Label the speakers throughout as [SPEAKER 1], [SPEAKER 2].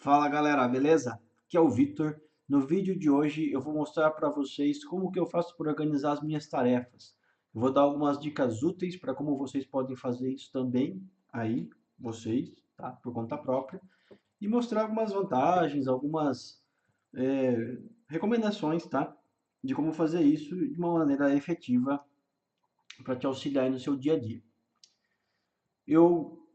[SPEAKER 1] Fala galera, beleza? Aqui é o Vitor. No vídeo de hoje eu vou mostrar para vocês como que eu faço para organizar as minhas tarefas. Eu vou dar algumas dicas úteis para como vocês podem fazer isso também, aí, vocês, tá? Por conta própria. E mostrar algumas vantagens, algumas recomendações, tá? De como fazer isso de uma maneira efetiva para te auxiliar aí no seu dia a dia. Eu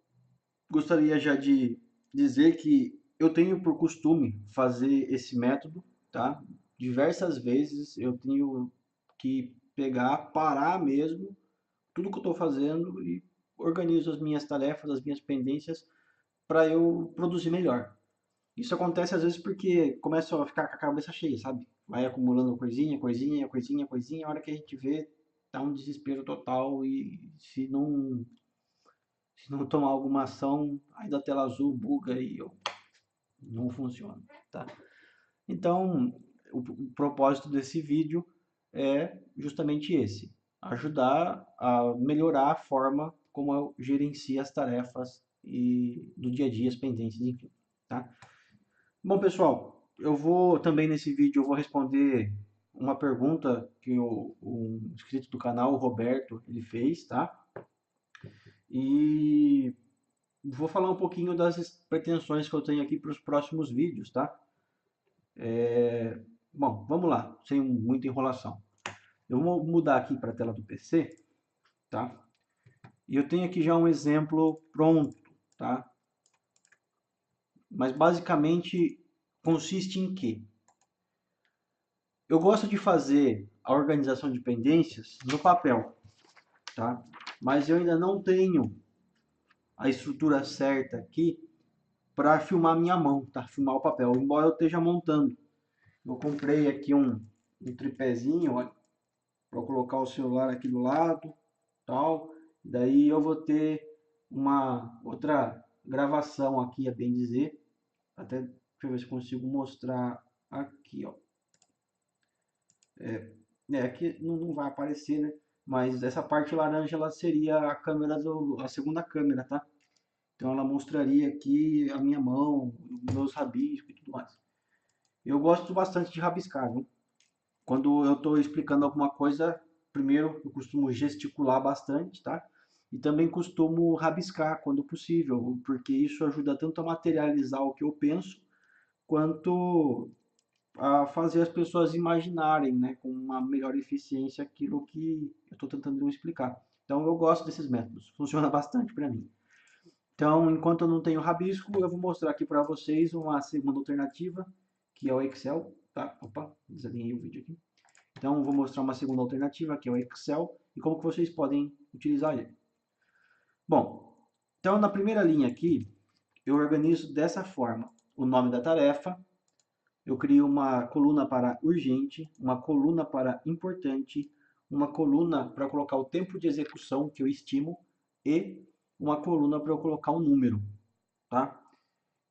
[SPEAKER 1] gostaria já de dizer que eu tenho por costume fazer esse método, tá? Diversas vezes eu tenho que pegar, parar mesmo tudo que eu estou fazendo e organizo as minhas tarefas, as minhas pendências para eu produzir melhor. Isso acontece às vezes porque começa a ficar com a cabeça cheia, sabe? Vai acumulando coisinha, coisinha, coisinha, coisinha, a hora que a gente vê, tá um desespero total e se não tomar alguma ação, aí da tela azul buga e eu não funciona, tá? Então, o propósito desse vídeo é justamente esse, ajudar a melhorar a forma como eu gerencio as tarefas e do dia a dia, as pendências, enfim, tá? Bom, pessoal, eu vou também nesse vídeo eu vou responder uma pergunta que um inscrito do canal, o Roberto, ele fez, tá? E vou falar um pouquinho das pretensões que eu tenho aqui para os próximos vídeos, tá? Bom, vamos lá, sem muita enrolação. Eu vou mudar aqui para a tela do PC, tá? E eu tenho aqui já um exemplo pronto, tá? Mas basicamente consiste em quê? Eu gosto de fazer a organização de pendências no papel, tá? Mas eu ainda não tenho a estrutura certa aqui para filmar minha mão, tá? Filmar o papel, embora eu esteja montando. Eu comprei aqui um tripézinho, para colocar o celular aqui do lado, tal. Daí eu vou ter uma outra gravação aqui, a bem dizer. Até deixa eu ver se consigo mostrar aqui, ó. Aqui não vai aparecer, né? Mas essa parte laranja ela seria a câmera a segunda câmera, tá? Então ela mostraria aqui a minha mão, meus rabiscos e tudo mais. Eu gosto bastante de rabiscar, viu? Quando eu estou explicando alguma coisa, primeiro eu costumo gesticular bastante, tá? E também costumo rabiscar quando possível, porque isso ajuda tanto a materializar o que eu penso, quanto a fazer as pessoas imaginarem, né, com uma melhor eficiência aquilo que eu estou tentando explicar. Então eu gosto desses métodos, funciona bastante para mim. Então, enquanto eu não tenho rabisco, eu vou mostrar aqui para vocês uma segunda alternativa, que é o Excel, tá? Opa, desalinhei o vídeo aqui. Então, vou mostrar uma segunda alternativa, que é o Excel, e como que vocês podem utilizar ele. Bom, então na primeira linha aqui, eu organizo dessa forma o nome da tarefa, eu crio uma coluna para urgente, uma coluna para importante, uma coluna para colocar o tempo de execução que eu estimo e uma coluna para eu colocar um número, tá?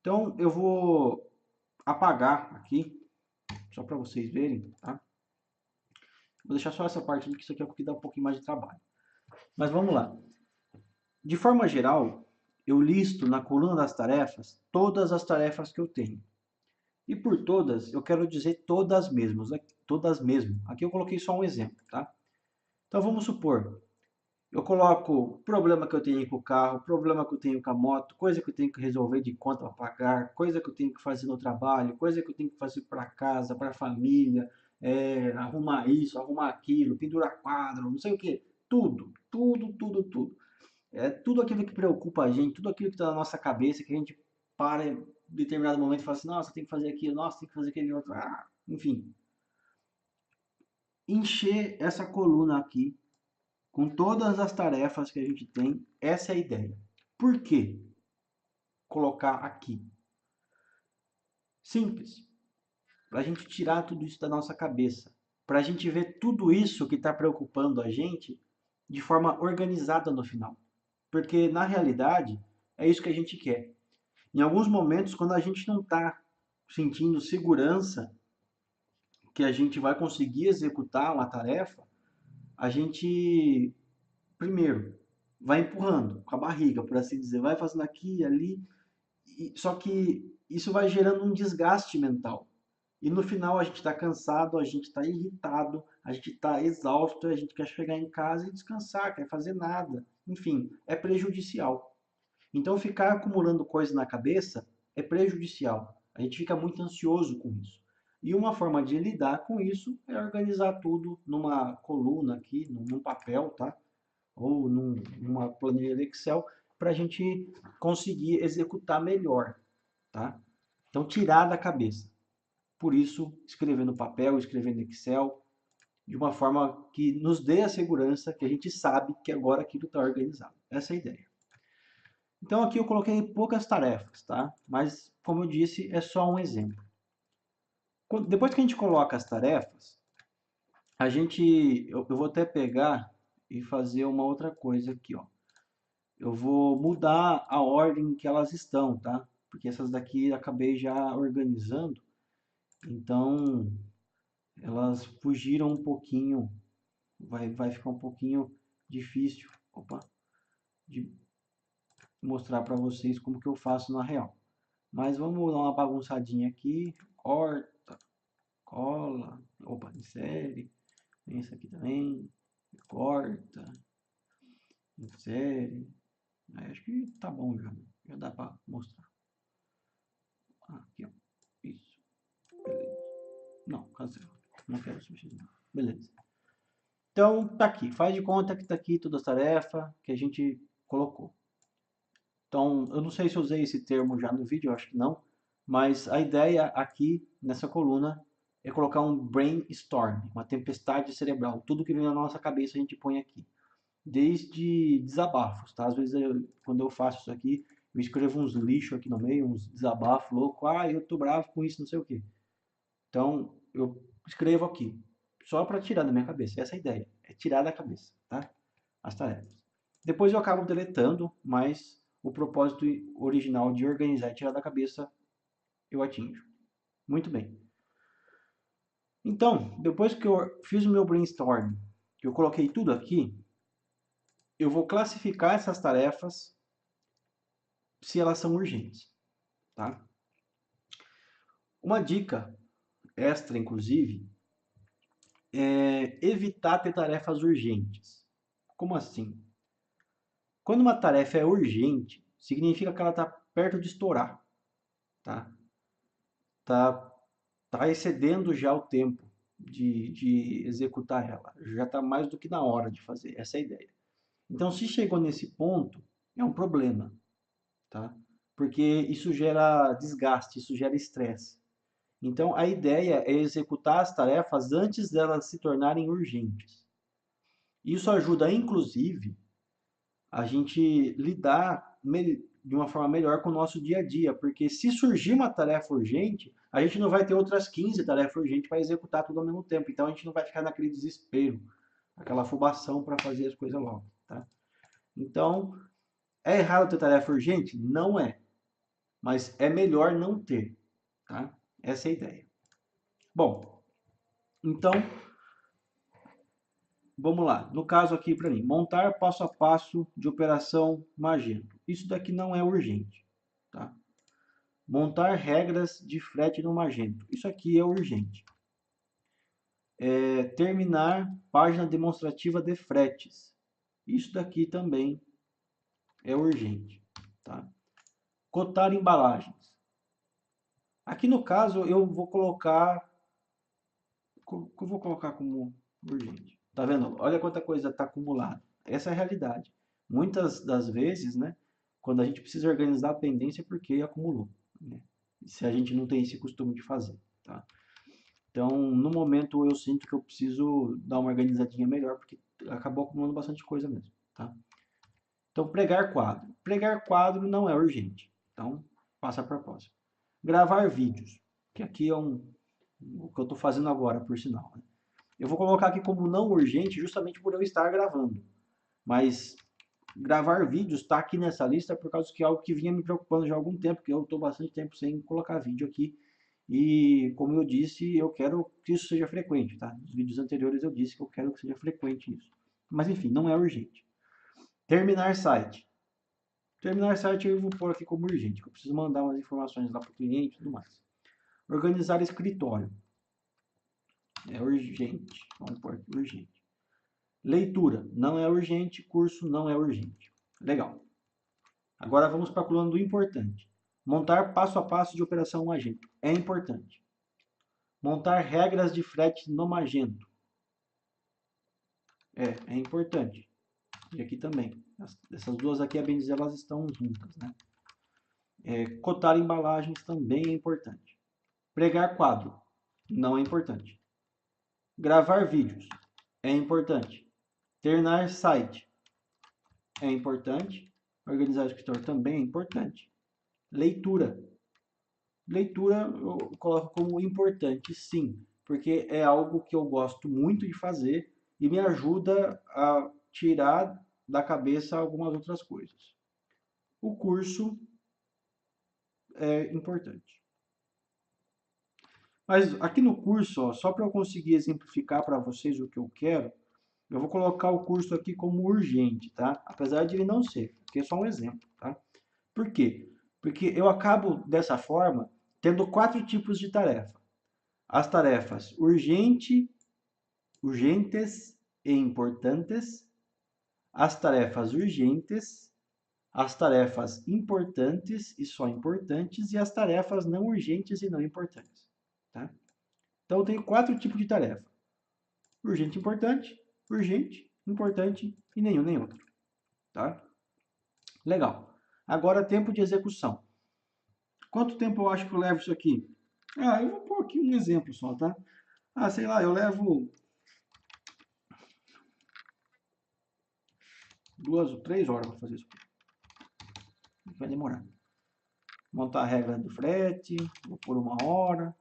[SPEAKER 1] Então, eu vou apagar aqui, só para vocês verem, tá? Vou deixar só essa parte aqui, que isso aqui é o que dá um pouquinho mais de trabalho. Mas vamos lá. De forma geral, eu listo na coluna das tarefas todas as tarefas que eu tenho. E por todas, eu quero dizer todas mesmo, todas mesmo. Aqui eu coloquei só um exemplo, tá? Então vamos supor, eu coloco problema que eu tenho com o carro, problema que eu tenho com a moto, coisa que eu tenho que resolver de conta para pagar, coisa que eu tenho que fazer no trabalho, coisa que eu tenho que fazer para casa, para a família, arrumar isso, arrumar aquilo, pendurar quadro, não sei o que. Tudo, tudo, tudo, tudo. É tudo aquilo que preocupa a gente, tudo aquilo que está na nossa cabeça, que a gente para em determinado momento e fala assim, nossa, tem que fazer aquilo, nossa, tem que fazer aquele outro, enfim. Encher essa coluna aqui com todas as tarefas que a gente tem, essa é a ideia. Por que colocar aqui? Simples, para a gente tirar tudo isso da nossa cabeça, para a gente ver tudo isso que está preocupando a gente de forma organizada no final. Porque na realidade é isso que a gente quer. Em alguns momentos, quando a gente não está sentindo segurança que a gente vai conseguir executar uma tarefa, a gente, primeiro, vai empurrando com a barriga, por assim dizer, vai fazendo aqui e ali, só que isso vai gerando um desgaste mental. E no final a gente está cansado, a gente está irritado, a gente está exausto, a gente quer chegar em casa e descansar, quer fazer nada. Enfim, é prejudicial. Então ficar acumulando coisa na cabeça é prejudicial. A gente fica muito ansioso com isso. E uma forma de lidar com isso é organizar tudo numa coluna aqui, num papel, tá? Ou numa planilha de Excel, para a gente conseguir executar melhor, tá? Então tirar da cabeça. Por isso, escrever no papel, escrever no Excel, de uma forma que nos dê a segurança que a gente sabe que agora aquilo está organizado. Essa é a ideia. Então aqui eu coloquei poucas tarefas, tá? Mas, como eu disse, é só um exemplo. Depois que a gente coloca as tarefas, eu vou até pegar e fazer uma outra coisa aqui, ó. Eu vou mudar a ordem que elas estão, tá? Porque essas daqui eu acabei já organizando, então elas fugiram um pouquinho, vai ficar um pouquinho difícil, opa, de mostrar para vocês como que eu faço na real. Mas vamos dar uma bagunçadinha aqui, corta, cola, opa, insere, esse aqui também, corta, insere, acho que tá bom já dá para mostrar. Aqui, ó, isso, beleza. Não, cancela, não quero substituir, beleza. Então, tá aqui, faz de conta que tá aqui toda a tarefa que a gente colocou. Então, eu não sei se eu usei esse termo já no vídeo, eu acho que não, mas a ideia aqui nessa coluna é colocar um brainstorm, uma tempestade cerebral. Tudo que vem na nossa cabeça a gente põe aqui. Desde desabafos, tá? Às vezes, quando eu faço isso aqui, eu escrevo uns lixos aqui no meio, uns desabafos loucos. Ah, eu tô bravo com isso, não sei o quê. Então, eu escrevo aqui, só para tirar da minha cabeça. Essa é a ideia, é tirar da cabeça, tá? As tarefas. Depois eu acabo deletando, mas o propósito original de organizar e tirar da cabeça eu atinjo. Muito bem. Então, depois que eu fiz o meu brainstorm, que eu coloquei tudo aqui, eu vou classificar essas tarefas se elas são urgentes, tá? Uma dica extra, inclusive, é evitar ter tarefas urgentes. Como assim? Quando uma tarefa é urgente, significa que ela está perto de estourar, tá? Tá, tá excedendo já o tempo de executar ela. Já está mais do que na hora de fazer. Essa é a ideia. Então, se chegou nesse ponto, é um problema, tá? Porque isso gera desgaste, isso gera estresse. Então, a ideia é executar as tarefas antes delas se tornarem urgentes. Isso ajuda, inclusive, a gente lidar de uma forma melhor com o nosso dia a dia, porque se surgir uma tarefa urgente, a gente não vai ter outras 15 tarefas urgentes para executar tudo ao mesmo tempo. Então a gente não vai ficar naquele desespero, aquela afobação para fazer as coisas logo, tá? Então, é errado ter tarefa urgente? Não é, mas é melhor não ter, tá? Essa é a ideia. Bom, então vamos lá. No caso aqui para mim, montar passo a passo de operação Magento. Isso daqui não é urgente, tá? Montar regras de frete no Magento. Isso aqui é urgente. Terminar página demonstrativa de fretes. Isso daqui também é urgente, tá? Cotar embalagens. Aqui no caso eu vou colocar como urgente. Tá vendo? Olha quanta coisa está acumulada. Essa é a realidade. Muitas das vezes, né, quando a gente precisa organizar a pendência é porque acumulou, né? Se a gente não tem esse costume de fazer, tá? Então, no momento eu sinto que eu preciso dar uma organizadinha melhor porque acabou acumulando bastante coisa mesmo, tá? Então, pregar quadro. Pregar quadro não é urgente. Então, passa para a próxima. Gravar vídeos, que aqui é o que eu estou fazendo agora, por sinal, né? Eu vou colocar aqui como não urgente justamente por eu estar gravando. Mas gravar vídeos está aqui nessa lista por causa que é algo que vinha me preocupando já há algum tempo, que eu estou bastante tempo sem colocar vídeo aqui. E como eu disse, eu quero que isso seja frequente, tá? Nos vídeos anteriores eu disse que eu quero que seja frequente isso. Mas enfim, não é urgente. Terminar site. Terminar site eu vou pôr aqui como urgente, que eu preciso mandar umas informações lá para o cliente e tudo mais. Organizar escritório. É urgente. Vamos pôr aqui urgente. Leitura. Não é urgente. Curso não é urgente. Legal. Agora vamos para a coluna do importante. Montar passo a passo de operação Magento. É importante. Montar regras de frete no Magento. É importante. E aqui também. Essas duas aqui, a bem dizer, elas estão juntas, né? Cotar embalagens também é importante. Pregar quadro. Não é importante. Gravar vídeos. É importante. Terminar site. É importante. Organizar o escritório também é importante. Leitura. Leitura eu coloco como importante, sim, porque é algo que eu gosto muito de fazer e me ajuda a tirar da cabeça algumas outras coisas. O curso é importante. Mas aqui no curso, ó, só para eu conseguir exemplificar para vocês o que eu quero, eu vou colocar o curso aqui como urgente, tá? Apesar de ele não ser, porque é só um exemplo, tá? Por quê? Porque eu acabo dessa forma tendo 4 tipos de tarefa. As tarefas urgentes e importantes, as tarefas urgentes, as tarefas importantes e só importantes e as tarefas não urgentes e não importantes, tá? Então eu tenho 4 tipos de tarefa: urgente, importante e nenhum nem outro, tá? Legal. Agora tempo de execução. Quanto tempo eu acho que eu levo isso aqui? Eu vou pôr aqui um exemplo só, tá? Sei lá, eu levo 2 ou 3 horas para fazer isso. Vai demorar. Montar a regra do frete, vou por 1 hora.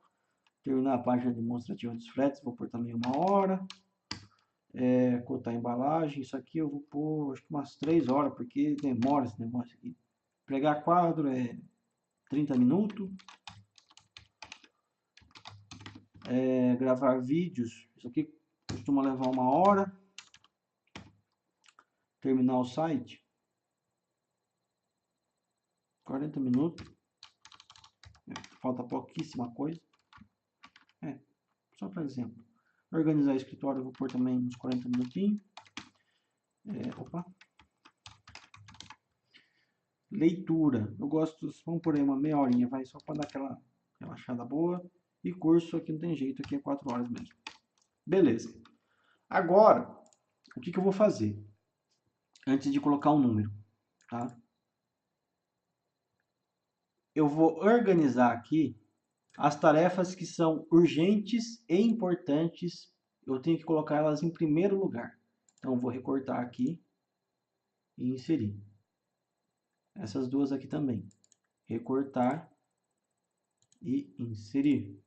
[SPEAKER 1] Terminar a página demonstrativa dos fretes, vou por também 1 hora. Cotar a embalagem, isso aqui eu vou pôr acho que umas 3 horas, porque demora esse negócio aqui. Pregar quadro é 30 minutos. Gravar vídeos, isso aqui costuma levar 1 hora. Terminar o site, 40 minutos. Falta pouquíssima coisa. Só para exemplo. Organizar o escritório, eu vou pôr também uns 40 minutinhos. Opa. Leitura, eu gosto, vamos por aí uma meia horinha, vai, só para dar aquela relaxada boa. E curso, aqui não tem jeito, aqui é 4 horas mesmo. Beleza. Agora, o que eu vou fazer? Antes de colocar um número, tá? Eu vou organizar aqui as tarefas que são urgentes e importantes. Eu tenho que colocar elas em primeiro lugar. Então, eu vou recortar aqui e inserir. Essas duas aqui também. Recortar e inserir.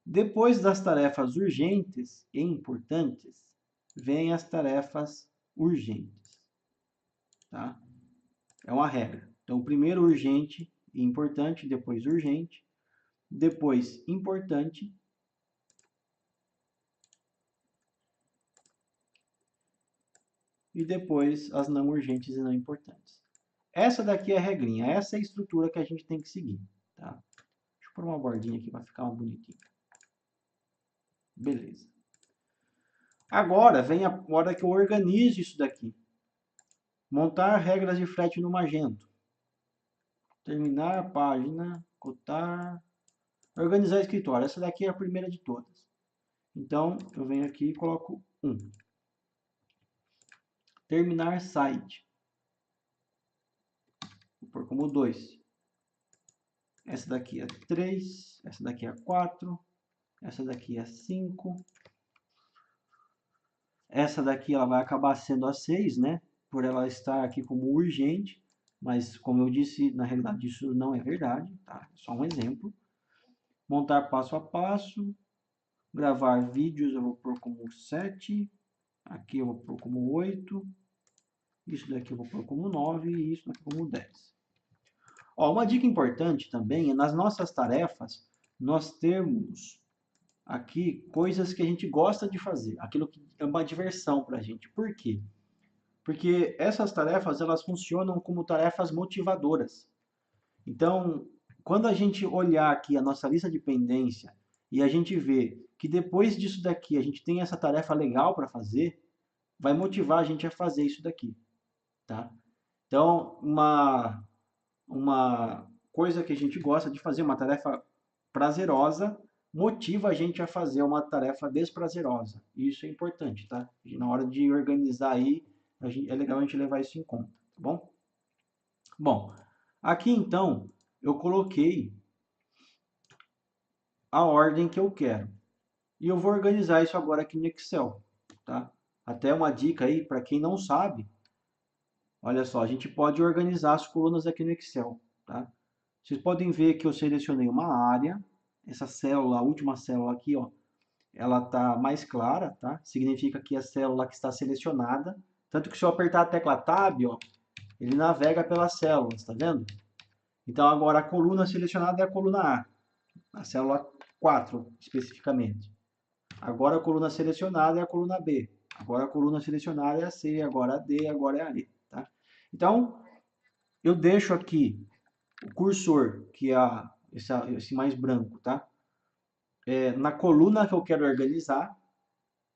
[SPEAKER 1] Depois das tarefas urgentes e importantes, vêm as tarefas urgentes. Tá? É uma regra. Então, primeiro urgente e importante, depois urgente, depois importante, e depois as não urgentes e não importantes. Essa daqui é a regrinha, essa é a estrutura que a gente tem que seguir. Tá? Deixa eu pôr uma bordinha aqui para ficar uma bonitinha. Beleza. Agora vem a hora que eu organizo isso daqui. Montar regras de frete no Magento. Terminar a página, cotar, organizar escritório. Essa daqui é a primeira de todas. Então, eu venho aqui e coloco 1. Terminar site. Vou pôr como 2. Essa daqui é 3. Essa daqui é 4. Essa daqui é 5. Essa daqui ela vai acabar sendo a 6, né? Por ela estar aqui como urgente. Mas, como eu disse, na realidade isso não é verdade. Tá? É só um exemplo. Montar passo a passo. Gravar vídeos eu vou pôr como 7. Aqui eu vou pôr como 8. Isso daqui eu vou pôr como 9 e isso daqui como 10. Uma dica importante também é nas nossas tarefas nós termos aqui coisas que a gente gosta de fazer, aquilo que é uma diversão para a gente. Por quê? Porque essas tarefas, elas funcionam como tarefas motivadoras. Então, quando a gente olhar aqui a nossa lista de pendência e a gente vê que depois disso daqui a gente tem essa tarefa legal para fazer, vai motivar a gente a fazer isso daqui, tá? Então, uma coisa que a gente gosta de fazer, uma tarefa prazerosa, motiva a gente a fazer uma tarefa desprazerosa. Isso é importante, tá? E na hora de organizar aí, é legal a gente levar isso em conta, tá bom? Bom, aqui então eu coloquei a ordem que eu quero. E eu vou organizar isso agora aqui no Excel, tá? Até uma dica aí para quem não sabe, olha só, a gente pode organizar as colunas aqui no Excel, tá? Vocês podem ver que eu selecionei uma área, essa célula, a última célula aqui, ó, ela tá mais clara, tá? Significa que a célula que está selecionada, tanto que se eu apertar a tecla Tab, ó, ele navega pelas células, tá vendo? Então agora a coluna selecionada é a coluna A célula 4 especificamente. Agora a coluna selecionada é a coluna B. Agora a coluna selecionada é a C, agora a D, agora é a E, tá? Então, eu deixo aqui o cursor, que é esse mais branco, tá? Na coluna que eu quero organizar,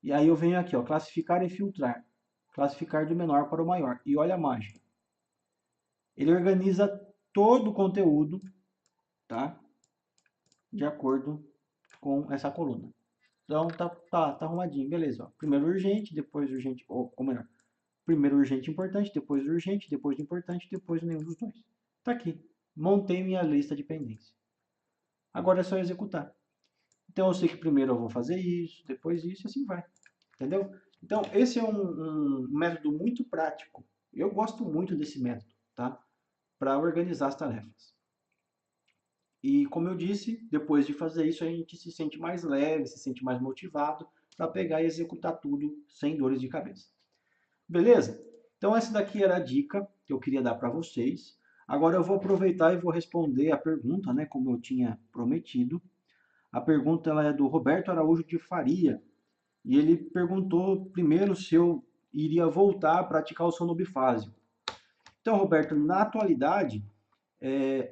[SPEAKER 1] e aí eu venho aqui, ó, classificar e filtrar. Classificar do menor para o maior. E olha a mágica. Ele organiza todo o conteúdo, tá? De acordo com essa coluna. Então tá arrumadinho, beleza. Ó. Primeiro urgente, depois urgente, ou melhor, primeiro urgente importante, depois urgente, depois importante, depois nenhum dos dois. Tá aqui. Montei minha lista de pendência. Agora é só executar. Então eu sei que primeiro eu vou fazer isso, depois isso e assim vai. Entendeu? Então esse é um método muito prático. Eu gosto muito desse método, tá? Para organizar as tarefas. E como eu disse, depois de fazer isso a gente se sente mais leve, se sente mais motivado para pegar e executar tudo sem dores de cabeça. Beleza? Então essa daqui era a dica que eu queria dar para vocês. Agora eu vou aproveitar e vou responder a pergunta, né, como eu tinha prometido. A pergunta ela é do Roberto Araújo de Faria. E ele perguntou primeiro se eu iria voltar a praticar o sono bifásico. Então, Roberto, na atualidade,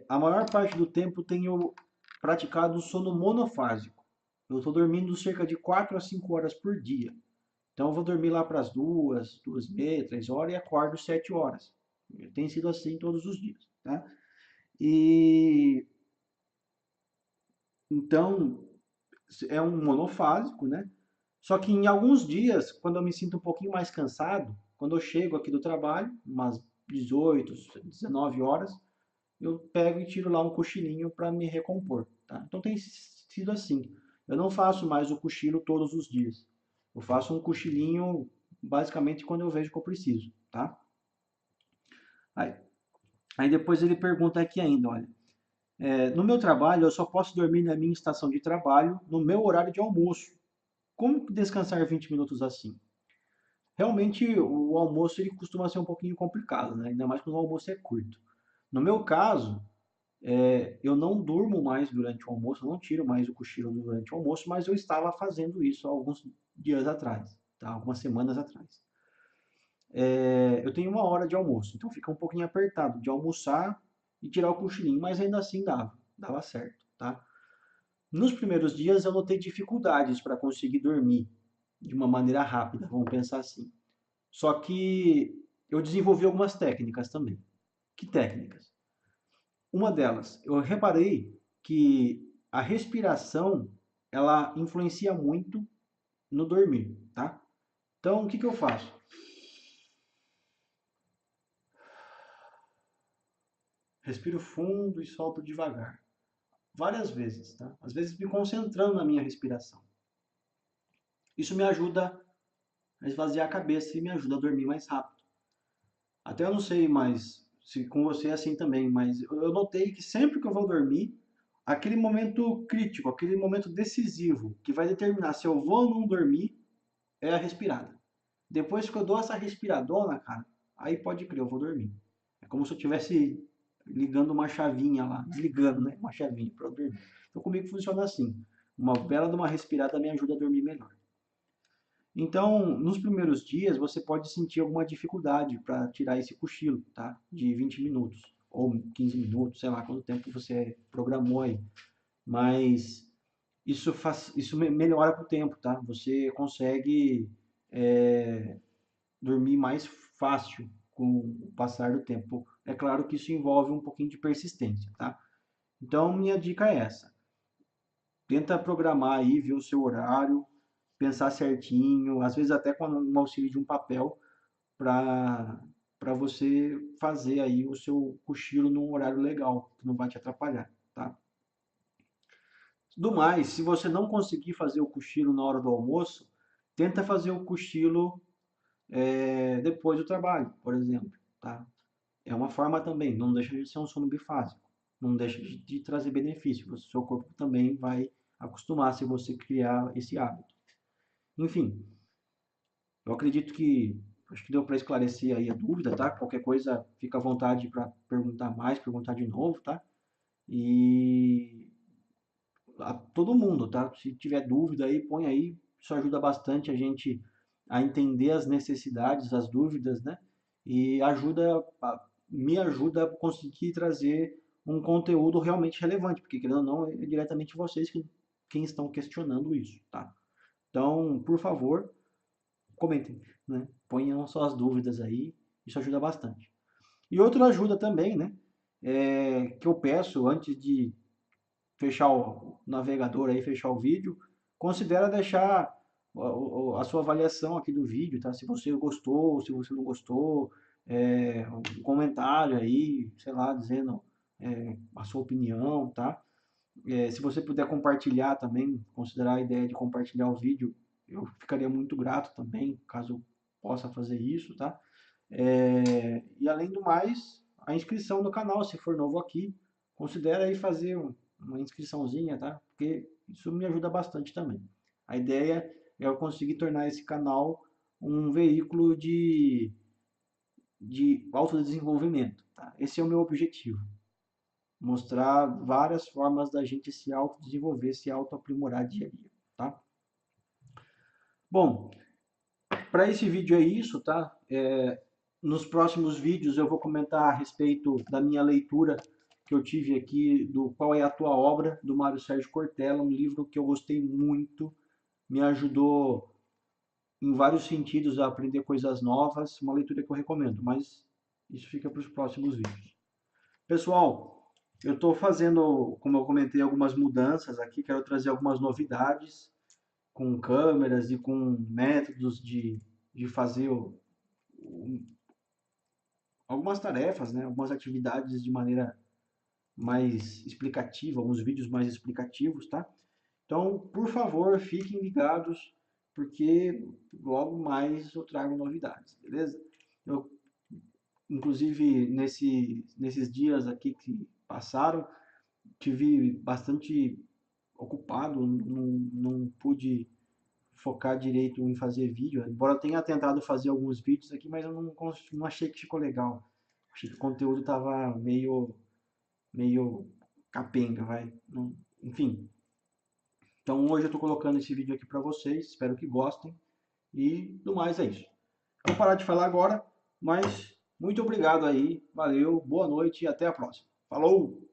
[SPEAKER 1] a maior parte do tempo tenho praticado o sono monofásico. Eu estou dormindo cerca de 4 a 5 horas por dia. Então eu vou dormir lá para as 2h30, 3 horas e acordo 7 horas. Tem sido assim todos os dias, tá? E então é um monofásico, né? Só que em alguns dias, quando eu me sinto um pouquinho mais cansado, quando eu chego aqui do trabalho, umas 18, 19 horas, eu pego e tiro lá um cochilinho para me recompor, tá? Então tem sido assim. Eu não faço mais o cochilo todos os dias. Eu faço um cochilinho basicamente quando eu vejo que eu preciso, tá? Aí, aí depois ele pergunta aqui ainda, olha, no meu trabalho eu só posso dormir na minha estação de trabalho no meu horário de almoço. Como descansar 20 minutos assim? Realmente o almoço ele costuma ser um pouquinho complicado, né? Ainda mais quando o almoço é curto. No meu caso, eu não durmo mais durante o almoço, eu não tiro mais o cochilo durante o almoço, mas eu estava fazendo isso há alguns dias atrás, tá? Algumas semanas atrás. Eu tenho uma hora de almoço, então fica um pouquinho apertado de almoçar e tirar o cochilinho, mas ainda assim dava certo, tá? Nos primeiros dias eu notei dificuldades para conseguir dormir de uma maneira rápida, vamos pensar assim. Só que eu desenvolvi algumas técnicas também. Que técnicas? Uma delas, eu reparei que a respiração ela influencia muito no dormir, tá? Então, o que eu faço? Respiro fundo e solto devagar. Várias vezes, tá? Às vezes me concentrando na minha respiração. Isso me ajuda a esvaziar a cabeça e me ajuda a dormir mais rápido. Até eu não sei mais se com você é assim também, mas eu notei que sempre que eu vou dormir, aquele momento crítico, aquele momento decisivo, que vai determinar se eu vou ou não dormir, é a respirada. Depois que eu dou essa respiradona, cara, aí pode crer, eu vou dormir. É como se eu estivesse ligando uma chavinha lá, desligando, né? Uma chavinha para eu dormir. Então comigo funciona assim. Uma bela de uma respirada me ajuda a dormir melhor. Então, nos primeiros dias, você pode sentir alguma dificuldade para tirar esse cochilo, tá? De 20 minutos ou 15 minutos, sei lá quanto tempo você programou aí. Mas isso melhora com o tempo, tá? Você consegue dormir mais fácil com o passar do tempo. É claro que isso envolve um pouquinho de persistência, tá? Então, minha dica é essa. Tenta programar aí, ver o seu horário, pensar certinho, às vezes até com um auxílio de um papel para você fazer aí o seu cochilo num horário legal, que não vai te atrapalhar, tá? Do mais, se você não conseguir fazer o cochilo na hora do almoço, tenta fazer o cochilo depois do trabalho, por exemplo, tá? É uma forma também, não deixa de ser um sono bifásico, não deixa de trazer benefício, o seu corpo também vai acostumar se você criar esse hábito. Enfim, eu acredito que acho que deu para esclarecer aí a dúvida, tá? Qualquer coisa, fica à vontade para perguntar mais, perguntar de novo, tá? E a todo mundo, tá? Se tiver dúvida aí, põe aí. Isso ajuda bastante a gente a entender as necessidades, as dúvidas, né? E me ajuda a conseguir trazer um conteúdo realmente relevante, porque querendo ou não, é diretamente vocês quem estão questionando isso, tá? Então, por favor, comentem, né? Ponham suas dúvidas aí, isso ajuda bastante. E outra ajuda também, né? Que eu peço antes de fechar o navegador aí, fechar o vídeo, considera deixar a sua avaliação aqui do vídeo, tá? Se você gostou, se você não gostou, um comentário aí, sei lá, dizendo a sua opinião, tá? Se você puder compartilhar também, considerar a ideia de compartilhar o vídeo, eu ficaria muito grato também, caso possa fazer isso, tá? E além do mais, a inscrição no canal, se for novo aqui, considere aí fazer uma inscriçãozinha, tá? Porque isso me ajuda bastante também. A ideia é eu conseguir tornar esse canal um veículo de autodesenvolvimento, tá? Esse é o meu objetivo. Mostrar várias formas da gente se autodesenvolver, se autoaprimorar dia a dia, tá? Bom, para esse vídeo é isso, tá? Nos próximos vídeos eu vou comentar a respeito da minha leitura que eu tive aqui do Qual é a Tua Obra, do Mário Sérgio Cortella, um livro que eu gostei muito, me ajudou em vários sentidos a aprender coisas novas, uma leitura que eu recomendo, mas isso fica para os próximos vídeos. Pessoal, eu estou fazendo, como eu comentei, algumas mudanças aqui, quero trazer algumas novidades com câmeras e com métodos de fazer algumas tarefas, né, algumas atividades de maneira mais explicativa, alguns vídeos mais explicativos, tá? Então, por favor, fiquem ligados, porque logo mais eu trago novidades, beleza? Eu, inclusive, nesses dias aqui que passaram, tive bastante ocupado, não pude focar direito em fazer vídeo, embora eu tenha tentado fazer alguns vídeos aqui, mas eu não achei que ficou legal. Achei que o conteúdo estava meio capenga, vai. Enfim. Então hoje eu estou colocando esse vídeo aqui para vocês, espero que gostem. E do mais é isso. Eu vou parar de falar agora, mas muito obrigado aí, valeu, boa noite e até a próxima. Falou!